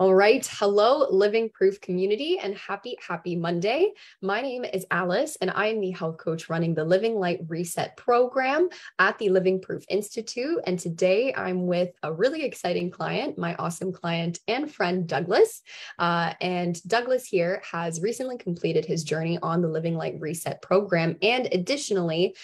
All right. Hello, Living Proof community, and happy Monday. My name is Alice, and I am the health coach running the Living Light Reset program at the Living Proof Institute. And today I'm with a really exciting client, my awesome client and friend, Douglas. And Douglas here has recently completed his journey on the Living Light Reset program. And additionally,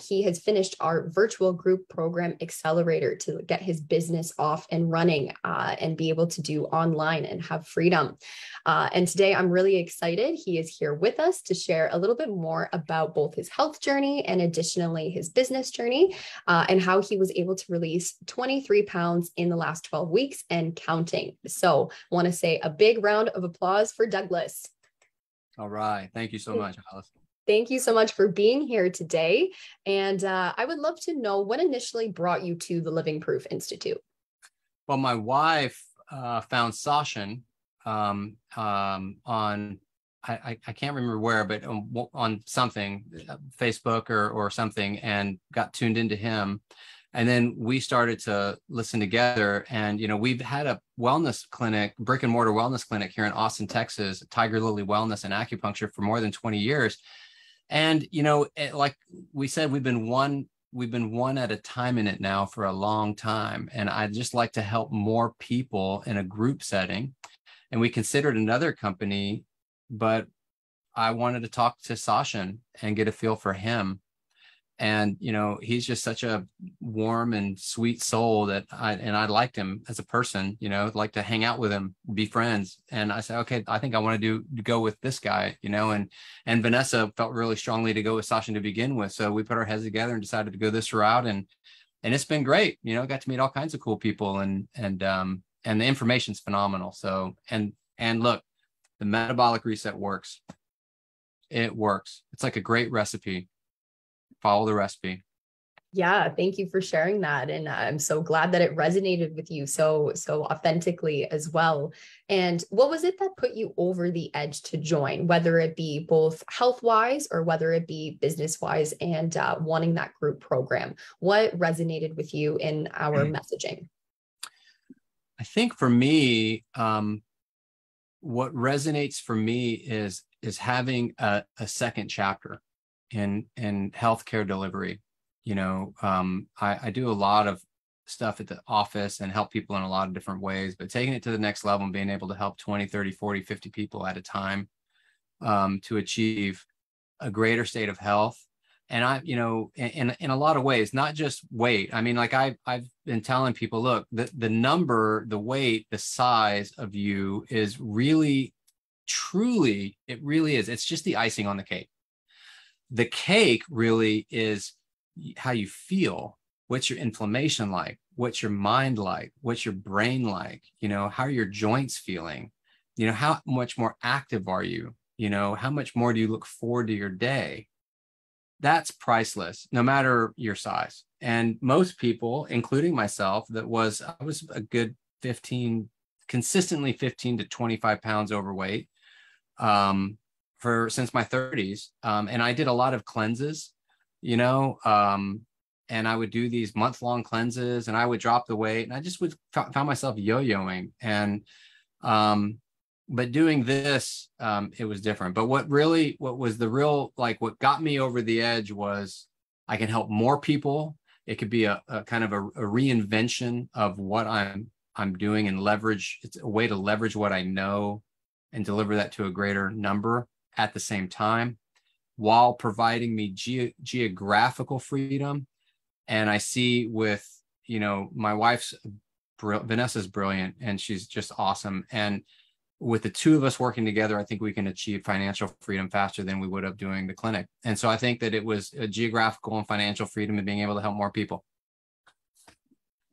he has finished our virtual group program, Accelerator, to get his business off and running and be able to do online and have freedom. And today I'm really excited. He is here with us to share a little bit more about both his health journey and additionally his business journey and how he was able to release 23 pounds in the last 12 weeks and counting. So I want to say a big round of applause for Douglas. All right. Thank you so much, Alice. Thank you so much for being here today. And I would love to know what initially brought you to the Living Proof Institute. Well, my wife found Sashin on I can't remember where, but on something, Facebook or something, and got tuned into him. And then we started to listen together. And, we've had a wellness clinic, brick and mortar wellness clinic here in Austin, Texas, Tiger Lily Wellness and Acupuncture for more than 20 years. And, like we said, we've been one at a time in it now for a long time. And I'd just like to help more people in a group setting. And we considered another company, but I wanted to talk to Sashin and get a feel for him. And, he's just such a warm and sweet soul that I liked him as a person, like to hang out with him, be friends. And I said, okay, I think I want to go with this guy, and Vanessa felt really strongly to go with Sasha to begin with. So we put our heads together and decided to go this route. And it's been great. Got to meet all kinds of cool people and the information's phenomenal. So, and look, the metabolic reset works. It works. It's like a great recipe. Follow the recipe. Yeah, thank you for sharing that. And I'm so glad that it resonated with you so authentically as well. And what was it that put you over the edge to join, whether it be both health-wise or whether it be business-wise and wanting that group program? What resonated with you in our messaging? I think for me, what resonates for me is having a second chapter in healthcare delivery. I do a lot of stuff at the office and help people in a lot of different ways, but taking it to the next level and being able to help 20, 30, 40, 50 people at a time to achieve a greater state of health. And in a lot of ways, not just weight. I mean, like I've been telling people, look, the number, the weight, the size of you is really, truly, it really is. It's just the icing on the cake. The cake really is how you feel. What's your inflammation like? What's your mind like? What's your brain like? How are your joints feeling? How much more active are you? How much more do you look forward to your day? That's priceless, no matter your size. And most people, including myself, I was a good consistently 15 to 25 pounds overweight. Since my 30s. And I did a lot of cleanses, and I would do these month-long cleanses and I would drop the weight and I just found myself yo-yoing. And, but doing this, it was different. But what was the real, what got me over the edge was I can help more people. It could be a kind of a reinvention of what I'm doing and leverage. It's a way to leverage what I know and deliver that to a greater number at the same time, while providing me geographical freedom. And I see with, my wife's, Vanessa's brilliant and she's just awesome. And with the two of us working together, I think we can achieve financial freedom faster than we would have doing the clinic. And so I think that it was a geographical and financial freedom and being able to help more people.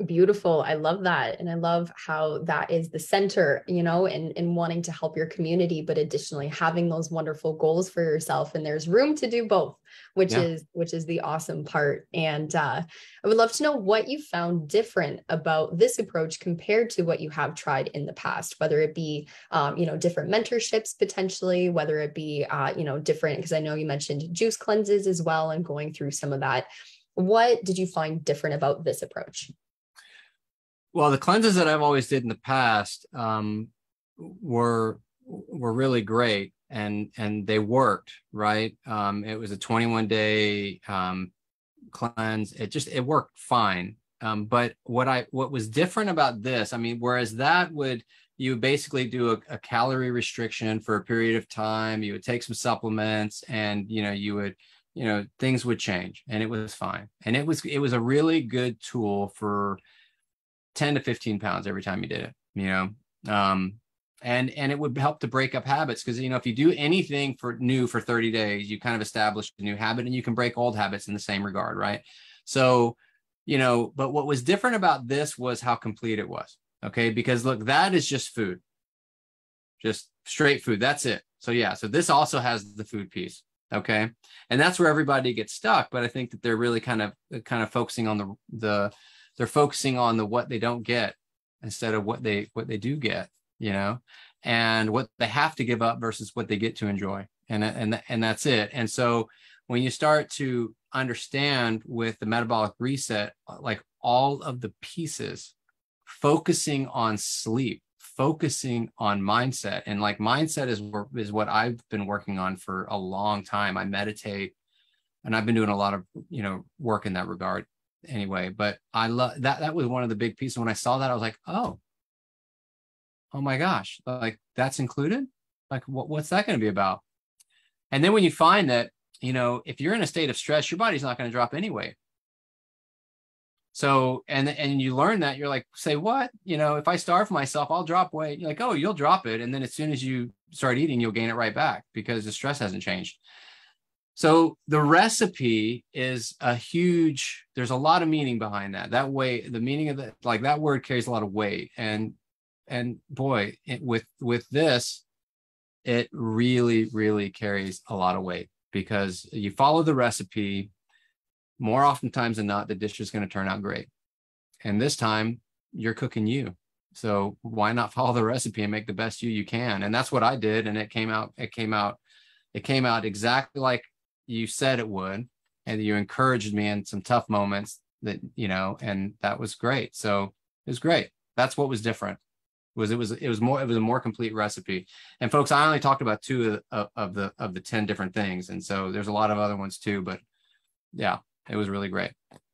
Beautiful. I love that. And I love how that is the center, in wanting to help your community, but additionally having those wonderful goals for yourself. And there's room to do both, which is the awesome part. And I would love to know what you found different about this approach compared to what you have tried in the past, whether it be, different mentorships potentially, whether it be, different, because I know you mentioned juice cleanses as well and going through some of that. What did you find different about this approach? Well, the cleanses that I've always did in the past, were really great, and they worked, right. It was a 21-day cleanse. It worked fine. But what was different about this, I mean, whereas that you would basically do a calorie restriction for a period of time, you would take some supplements, and you would, things would change, and it was fine. And it was a really good tool for 10 to 15 pounds every time you did it, and it would help to break up habits, because if you do anything new for 30 days, you kind of establish a new habit, and you can break old habits in the same regard, right? So, but what was different about this was how complete it was. Okay, because look, that is just food, just straight food. That's it. So yeah, so this also has the food piece. Okay, and that's where everybody gets stuck. But I think that they're really kind of focusing on they're focusing on the what they don't get instead of what they do get, and what they have to give up versus what they get to enjoy, and that's it. And so when you start to understand with the metabolic reset, like all of the pieces, focusing on sleep, focusing on mindset, and like mindset is what I've been working on for a long time. I meditate, and I've been doing a lot of work in that regard anyway. But I love that was one of the big pieces. When I saw that, I was like, oh my gosh, like that's included. Like what's that going to be about? And then when you find that, if you're in a state of stress, your body's not going to drop any weight. So, and you learn that, you're like, say what? If I starve myself, I'll drop weight. You're like, oh, you'll drop it. And then as soon as you start eating, you'll gain it right back because the stress hasn't changed. So the recipe is there's a lot of meaning behind that. That way, the meaning of that word carries a lot of weight. And boy, with this, it really, really carries a lot of weight, because you follow the recipe, more oftentimes than not, the dish is going to turn out great. And this time you're cooking you. So why not follow the recipe and make the best you can? And that's what I did. And it came out exactly like you said it would. And you encouraged me in some tough moments and that was great. So it was great. That's what was different. It was a more complete recipe. And folks, I only talked about 2 of the 10 different things. And so there's a lot of other ones too, but yeah, it was really great.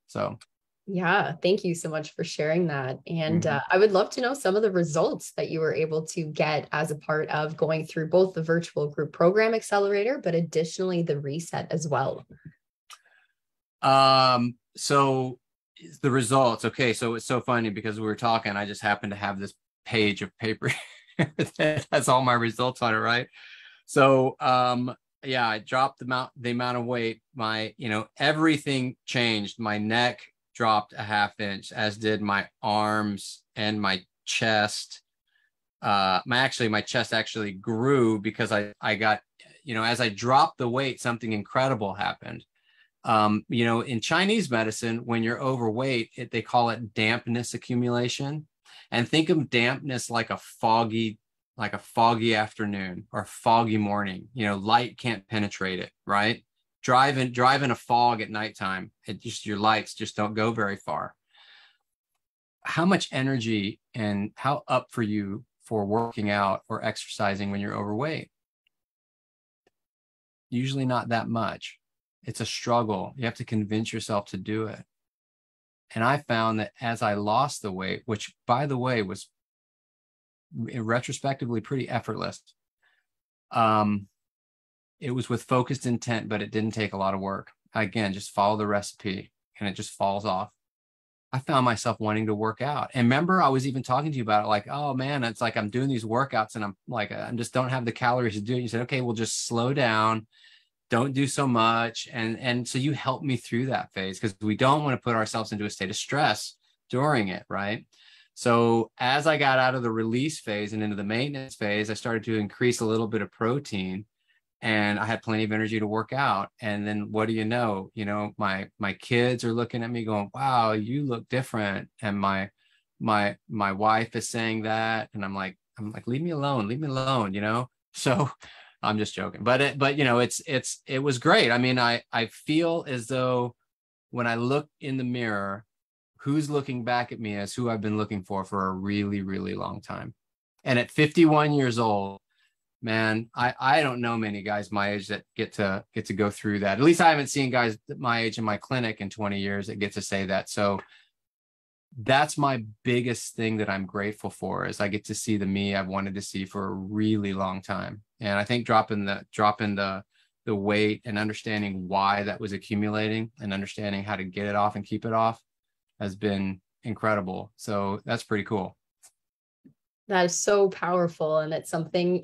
So yeah, thank you so much for sharing that. And I would love to know some of the results that you were able to get as a part of going through both the virtual group program Accelerator, but additionally the reset as well. So the results. Okay, so it's so funny because we were talking, I just happened to have this page of paper that has all my results on it, right? So yeah, I dropped the amount of weight. My, everything changed. My neck dropped a ½ inch, as did my arms and my chest. My chest actually grew because I got, as I dropped the weight, something incredible happened. In Chinese medicine, when you're overweight, they call it dampness accumulation. And think of dampness like a foggy afternoon or foggy morning. Light can't penetrate it, right? Drive in a fog at nighttime. Your lights just don't go very far. How much energy and how up for you for working out or exercising when you're overweight? Usually not that much. It's a struggle. You have to convince yourself to do it. And I found that as I lost the weight, which by the way was retrospectively pretty effortless, it was with focused intent, but it didn't take a lot of work. Again, just follow the recipe and it just falls off. I found myself wanting to work out. And remember, I was even talking to you about it, like, oh man, it's like I'm doing these workouts and I'm like, I just don't have the calories to do it. You said, okay, well, just slow down. Don't do so much. And so you helped me through that phase, because we don't want to put ourselves into a state of stress during it, right? So as I got out of the release phase and into the maintenance phase, I started to increase a little bit of protein, and I had plenty of energy to work out. And then what do you know? My kids are looking at me going, wow, you look different. And my wife is saying that, and I'm like, leave me alone, So I'm just joking, but it was great. I mean, I feel as though when I look in the mirror, who's looking back at me as who I've been looking for a really, really long time. And at 51 years old, man, I don't know many guys my age that get to go through that. At least I haven't seen guys my age in my clinic in 20 years that get to say that. So that's my biggest thing that I'm grateful for, is I get to see the me I've wanted to see for a really long time. And I think dropping the weight and understanding why that was accumulating and understanding how to get it off and keep it off has been incredible. So that's pretty cool. That is so powerful. And it's something,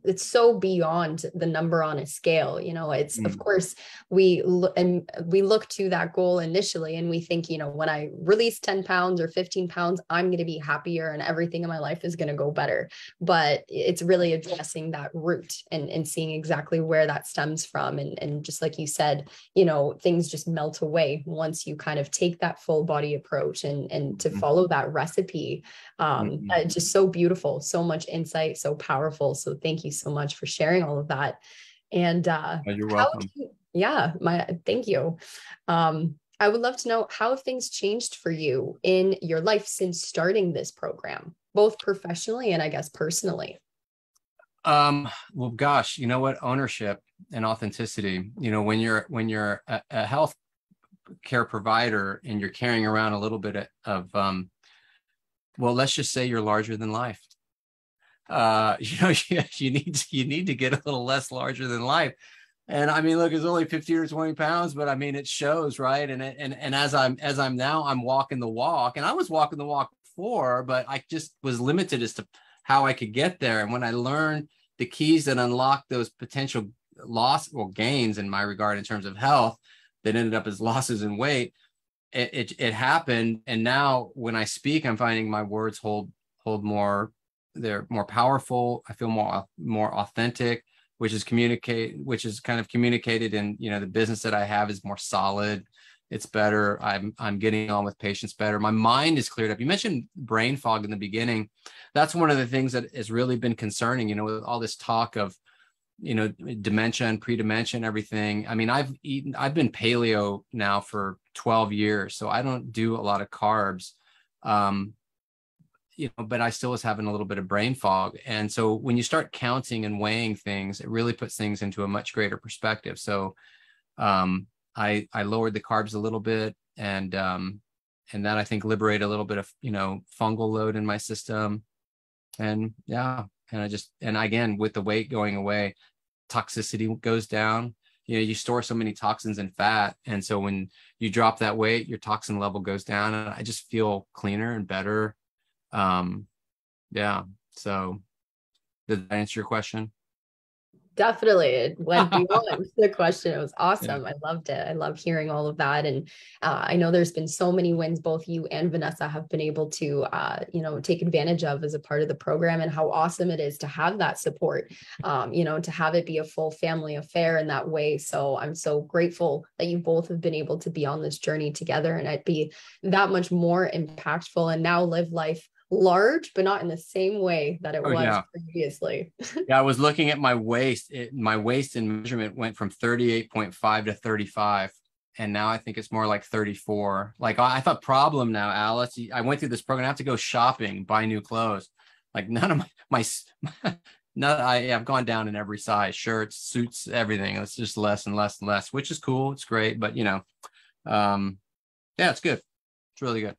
it's so beyond the number on a scale. It's, of course, we look to that goal initially and we think, when I release 10 pounds or 15 pounds, I'm going to be happier and everything in my life is going to go better. But it's really addressing that root and seeing exactly where that stems from. And just like you said, things just melt away once you kind of take that full body approach and to follow that recipe. Just so beautiful, so much insight, so powerful. So thank you so much for sharing all of that. And you're welcome. Thank you. I would love to know, how have things changed for you in your life since starting this program, both professionally and I guess personally? Well, gosh, you know what? Ownership and authenticity. When you're a health care provider and you're carrying around a little bit of well, let's just say you're larger than life. You need to get a little less larger than life. And I mean, look, it's only 15 or 20 pounds, but I mean, it shows, right? And as I'm now, I'm walking the walk, and I was walking the walk before, but I just was limited as to how I could get there. And when I learned the keys that unlock those potential gains in my regard in terms of health that ended up as losses in weight, it happened. And now when I speak, I'm finding my words hold more, they're more powerful. I feel more authentic, which is kind of communicated in, the business that I have is more solid. It's better. I'm getting on with patients better. My mind is cleared up. You mentioned brain fog in the beginning. That's one of the things that has really been concerning, with all this talk of, dementia and pre-dementia and everything. I mean, I've been paleo now for 12 years, so I don't do a lot of carbs, but I still was having a little bit of brain fog. And so when you start counting and weighing things, it really puts things into a much greater perspective. So I lowered the carbs a little bit, and that I think liberated a little bit of, fungal load in my system. And and again, with the weight going away, toxicity goes down. You store so many toxins and fat. And so when you drop that weight, your toxin level goes down, and I just feel cleaner and better. So did that answer your question? Definitely. It went beyond the question. It was awesome. Yeah. I loved it. I love hearing all of that. And I know there's been so many wins both you and Vanessa have been able to, take advantage of as a part of the program, and how awesome it is to have that support, to have it be a full family affair in that way. So I'm so grateful that you both have been able to be on this journey together, and I'd be that much more impactful and now live life large, but not in the same way that it was previously. I was looking at my waist. My waist in measurement went from 38.5 to 35. And now I think it's more like 34. Like I thought, problem now, Alice, I went through this program. I have to go shopping, buy new clothes. Like none of I've gone down in every size, shirts, suits, everything. It's just less and less and less, which is cool. It's great. But, it's good. It's really good.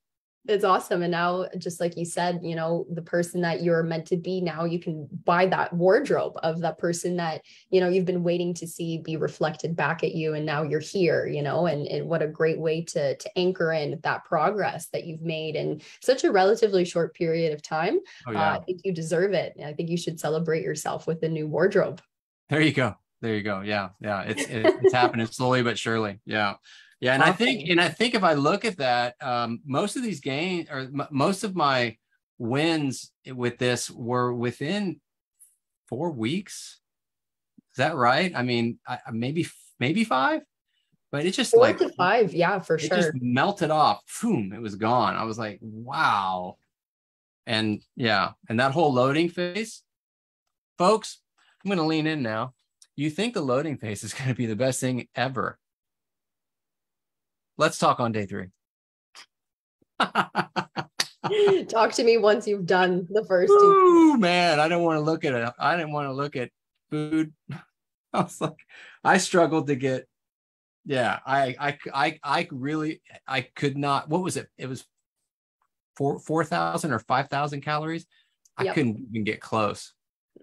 It's awesome. And now, just like you said, the person that you're meant to be, now you can buy that wardrobe of that person that, you've been waiting to see be reflected back at you. And now you're here, and what a great way to anchor in that progress that you've made in such a relatively short period of time. I think you deserve it. I think you should celebrate yourself with a new wardrobe. There you go. Yeah. It's happening slowly but surely. Yeah. Yeah. And awesome. I think if I look at that, most of these gains, or most of my wins with this were within 4 weeks. Is that right? I mean, maybe 5, but it just 4 to 5. Yeah, for sure. It just melted off. Boom, it was gone. I was like, wow. And and that whole loading phase, folks, I'm going to lean in now. You think the loading phase is going to be the best thing ever? Let's talk on day 3. Talk to me once you've done the first two. Ooh, man, I don't want to look at it. I didn't want to look at food. I was like, I struggled to get, yeah, I really, I could not, what was it? It was 4,000 or 5,000 calories. I Yep. couldn't even get close.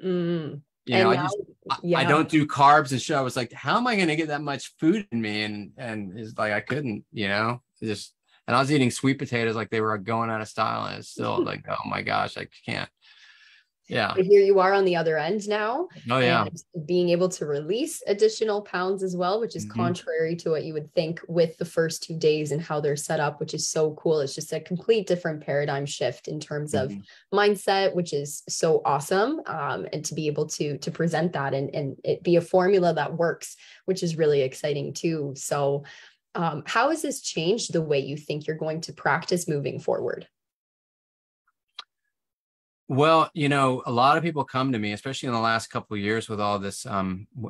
Mm. You know, And now, I yeah. don't do carbs and shit. I was like, how am I going to get that much food in me? And it's like, I couldn't, just, and I was eating sweet potatoes like they were going out of style. And it's still like, oh my gosh, I can't. Yeah. But here you are on the other end now, Oh yeah. and being able to release additional pounds as well, which is Mm-hmm. contrary to what you would think with the first 2 days and how they're set up, which is so cool. It's just a complete different paradigm shift in terms of mindset, which is so awesome. And to be able to present that and it be a formula that works, which is really exciting too. So how has this changed the way you think you're going to practice moving forward? Well, a lot of people come to me, especially in the last couple of years with all this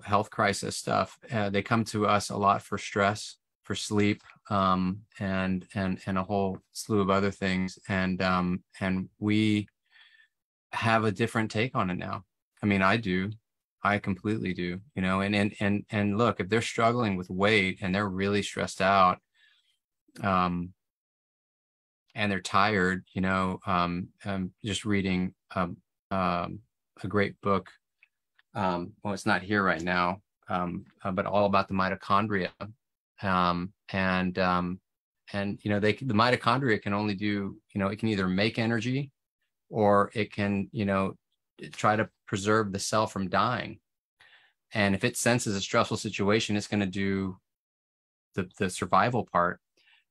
health crisis stuff. They come to us a lot for stress, for sleep, and a whole slew of other things. And we have a different take on it now. I mean, I do. I completely do. And look, if they're struggling with weight and they're really stressed out, and they're tired, I'm just reading a great book. Well, it's not here right now, but all about the mitochondria. And the mitochondria can only do, it can either make energy or it can, try to preserve the cell from dying. And if it senses a stressful situation, it's going to do the survival part.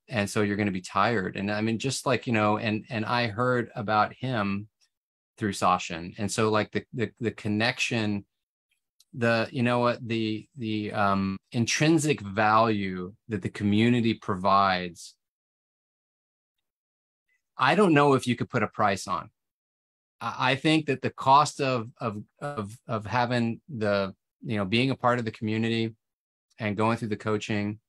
And so you're going to be tired. And I mean, just like, and I heard about him through Sachin. And so like the connection, the intrinsic value that the community provides, I don't know if you could put a price on. I think that the cost of having being a part of the community and going through the coaching,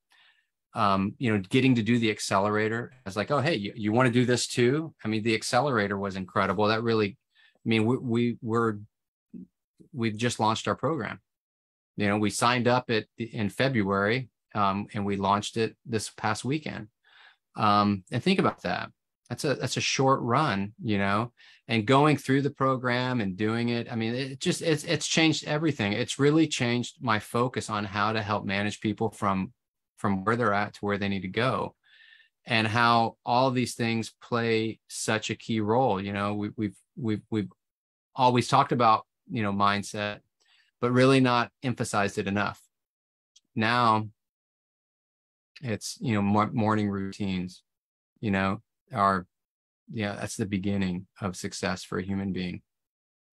getting to do the accelerator. I was like, oh, hey, you want to do this too? I mean, the accelerator was incredible. That really, I mean, we've just launched our program. We signed up in February, and we launched it this past weekend. And think about that. That's a short run, and going through the program and doing it. I mean, it's changed everything. It's really changed my focus on how to help manage people from where they're at to where they need to go, and how all these things play such a key role. We've always talked about, mindset, but really not emphasized it enough. Now it's, morning routines, that's the beginning of success for a human being,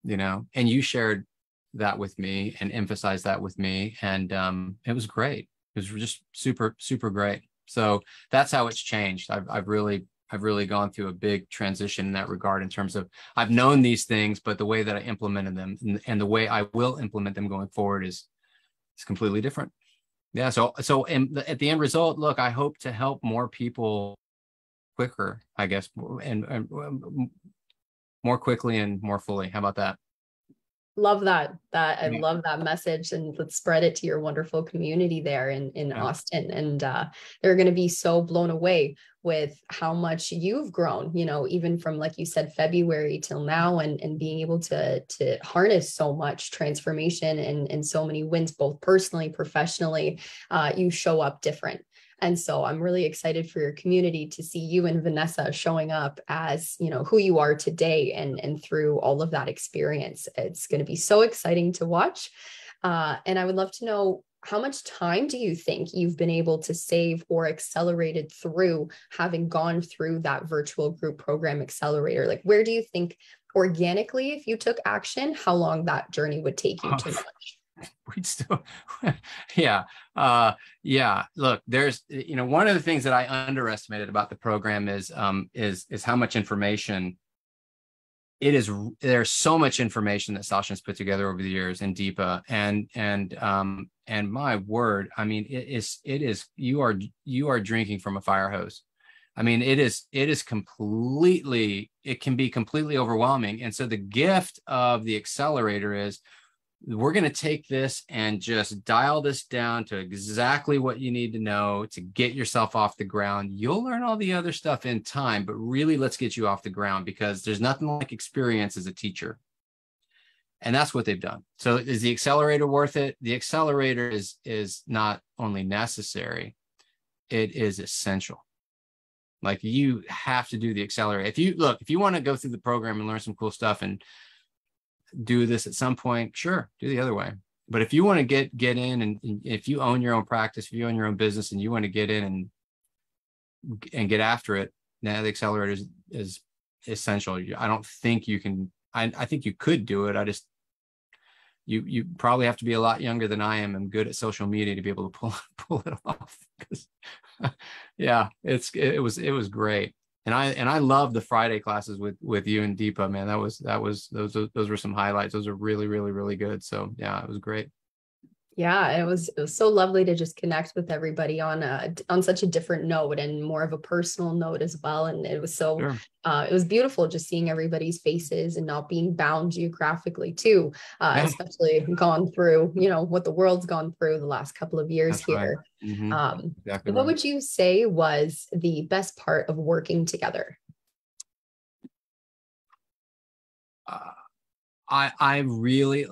and you shared that with me and emphasized that with me. And it was great. It was just super, super great. So that's how it's changed. I've really gone through a big transition in that regard, in terms of I've known these things, but the way that I implemented them and the way I will implement them going forward is completely different. Yeah. So at the end result, look, I hope to help more people quicker, I guess, and more quickly and more fully. How about that? Love that. I love that message, and let's spread it to your wonderful community there in Austin. And they're going to be so blown away with how much you've grown, even from, like you said, February till now, and being able to harness so much transformation and so many wins, both personally, professionally. You show up different. And so I'm really excited for your community to see you and Vanessa showing up as, who you are today and through all of that experience. It's going to be so exciting to watch. And I would love to know, how much time do you think you've been able to save or accelerated through having gone through that virtual group program accelerator? Like, where do you think organically, if you took action, how long that journey would take you to launch? We'd still, yeah. Look, there's, one of the things that I underestimated about the program is how much information it is. There's so much information that Sachin's put together over the years, and Deepa, and my word, I mean, it is, you are drinking from a fire hose. I mean, it can be completely overwhelming. And so the gift of the accelerator is we're going to take this and just dial this down to exactly what you need to know to get yourself off the ground. You'll learn all the other stuff in time, but really let's get you off the ground, because there's nothing like experience as a teacher. And that's what they've done. So is the accelerator worth it? The accelerator is not only necessary, it is essential. Like, you have to do the accelerator. If you want to go through the program and learn some cool stuff and do this at some point, sure, do the other way. But if you want to get in, and if you own your own practice, if you own your own business and you want to get in and get after it, now the accelerator is essential. I don't think you can, I think you could do it. You probably have to be a lot younger than I am and good at social media to be able to pull it off. Because yeah, it was great. And I love the Friday classes with you and Deepa, man. Those were some highlights. Those are really, really, really good. So yeah, it was great. Yeah, it was so lovely to just connect with everybody on such a different note and more of a personal note as well. And it was Sure. it was beautiful just seeing everybody's faces and not being bound geographically too, Yeah. especially gone through, what the world's gone through the last couple of years. That's here. right. Mm-hmm. Exactly What right. would you say was the best part of working together? I really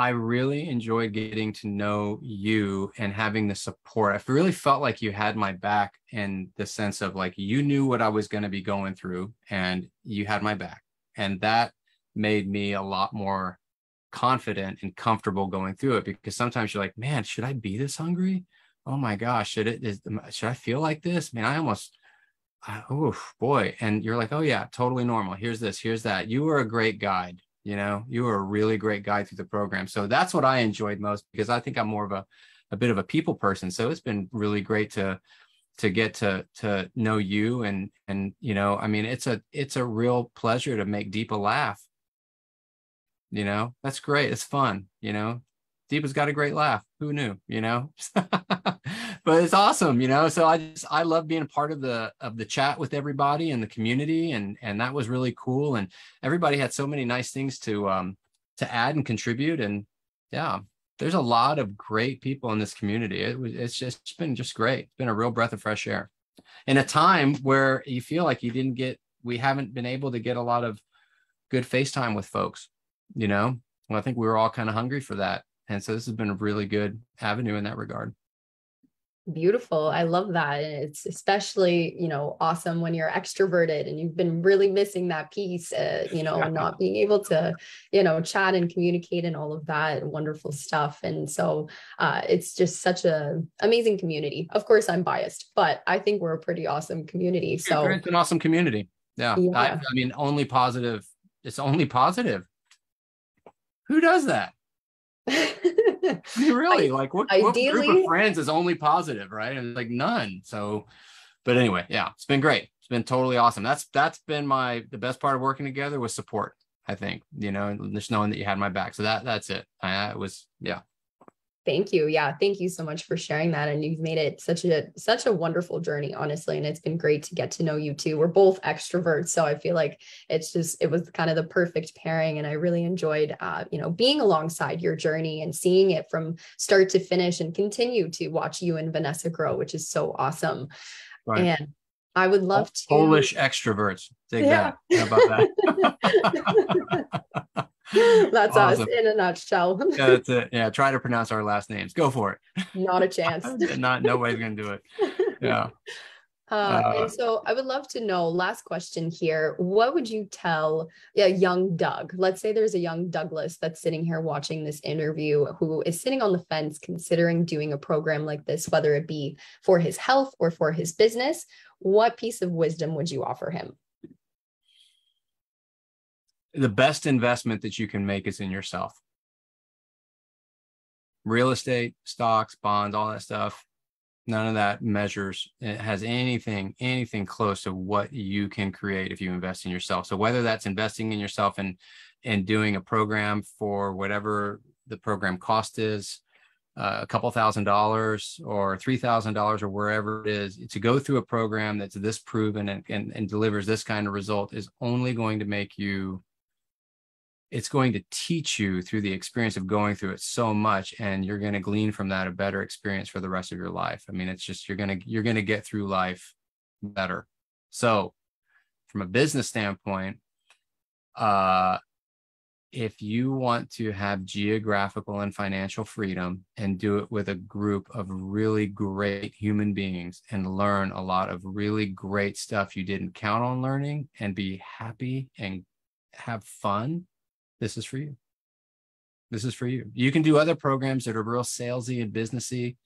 I really enjoyed getting to know you and having the support. I really felt like you had my back, in the sense of, like, you knew what I was going to be going through and you had my back. And that made me a lot more confident and comfortable going through it, because sometimes you're like, man, should I be this hungry? Oh my gosh, should I feel like this? Man, oh boy. And you're like, oh yeah, totally normal. Here's this, here's that. You were a great guide. You were a really great guide through the program. So that's what I enjoyed most, because I think I'm more of a bit of a people person. So it's been really great to get to know you. And I mean, it's a real pleasure to make Deepa laugh. That's great. It's fun. Deepa's got a great laugh. Who knew? But it's awesome. So I love being a part of the chat with everybody and the community, and that was really cool. And everybody had so many nice things to add and contribute. And yeah, there's a lot of great people in this community. It's been just great. It's been a real breath of fresh air in a time where you feel like we haven't been able to get a lot of good FaceTime with folks. Well, I think we were all kind of hungry for that. And so this has been a really good avenue in that regard. Beautiful. I love that. And it's especially, awesome when you're extroverted and you've been really missing that piece, and not being able to, chat and communicate and all of that wonderful stuff. And so it's just such a amazing community. Of course, I'm biased, but I think we're a pretty awesome community. So it's an awesome community. Yeah. I mean, only positive. It's only positive. Who does that? Really, like what group of friends is only positive, right? And like none. So, but anyway, yeah, it's been great. It's been totally awesome. That's been the best part of working together was support. I think, just knowing that you had my back. So that's it. It was, yeah. Thank you. Yeah. Thank you so much for sharing that. And you've made it such a wonderful journey, honestly. And it's been great to get to know you too. We're both extroverts. So I feel like it was kind of the perfect pairing. And I really enjoyed, being alongside your journey and seeing it from start to finish, and continue to watch you and Vanessa grow, which is so awesome. Right. And I would love to. Polish extroverts. Dig that. How about that? That's awesome. Us in a nutshell. Yeah, that's it. Yeah, try to pronounce our last names. Go for it. Not a chance. Nobody's gonna do it. Yeah. And so I would love to know, last question here, what would you tell a young Doug? Let's say there's a young Douglas that's sitting here watching this interview who is sitting on the fence considering doing a program like this, whether it be for his health or for his business. What piece of wisdom would you offer him? The best investment that you can make is in yourself. Real estate, stocks, bonds, all that stuff, none of that measures. It has anything close to what you can create if you invest in yourself. So whether that's investing in yourself and doing a program for whatever the program cost is, a couple $1,000s or $3,000 or wherever it is, to go through a program that's this proven and delivers this kind of result is only going to make you, it's going to teach you through the experience of going through it so much, and you're going to glean from that a better experience for the rest of your life. I mean, it's just, you're going to get through life better. So from a business standpoint, if you want to have geographical and financial freedom and do it with a group of really great human beings and learn a lot of really great stuff you didn't count on learning and be happy and have fun, this is for you. This is for you. You can do other programs that are real salesy and businessy.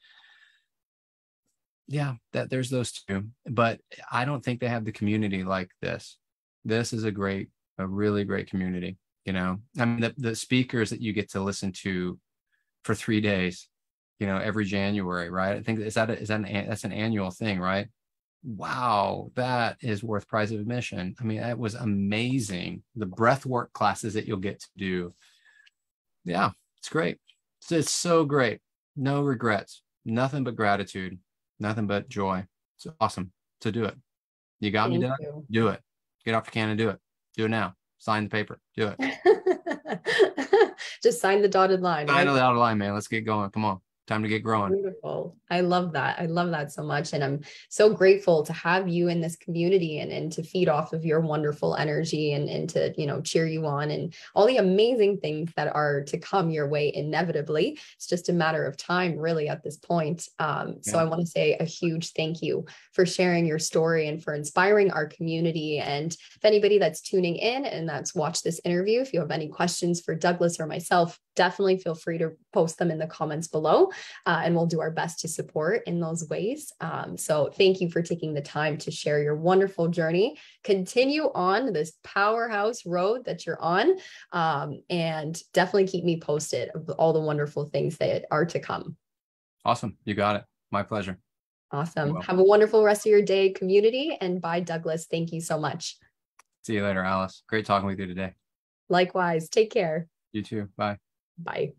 Yeah, there's those too, but I don't think they have the community like this. This is a really great community. You know, I mean, the speakers that you get to listen to for 3 days, you know, every January, right? I think that's an annual thing, right? Wow, that is worth price of admission. I mean, that was amazing. The breath work classes that you'll get to do. Yeah, it's great. It's so great. No regrets, nothing but gratitude, nothing but joy. It's awesome to do it. You got me done? Do it. Get off your can and do it. Do it now. Sign the paper. Do it. Just sign the dotted line. Sign the dotted line, man. Let's get going. Come on. Time to get growing. Beautiful. I love that. I love that so much. And I'm so grateful to have you in this community and to feed off of your wonderful energy and to, you know, cheer you on and all the amazing things that are to come your way inevitably. It's just a matter of time really at this point. So I want to say a huge thank you for sharing your story and for inspiring our community. And if anybody that's tuning in and that's watched this interview, if you have any questions for Douglas or myself, definitely feel free to post them in the comments below. And we'll do our best to support in those ways. So thank you for taking the time to share your wonderful journey. Continue on this powerhouse road that you're on, and definitely keep me posted of all the wonderful things that are to come. Awesome. You got it. My pleasure. Awesome. Have a wonderful rest of your day, community. And bye, Douglas. Thank you so much. See you later, Alice. Great talking with you today. Likewise. Take care. You too. Bye. Bye.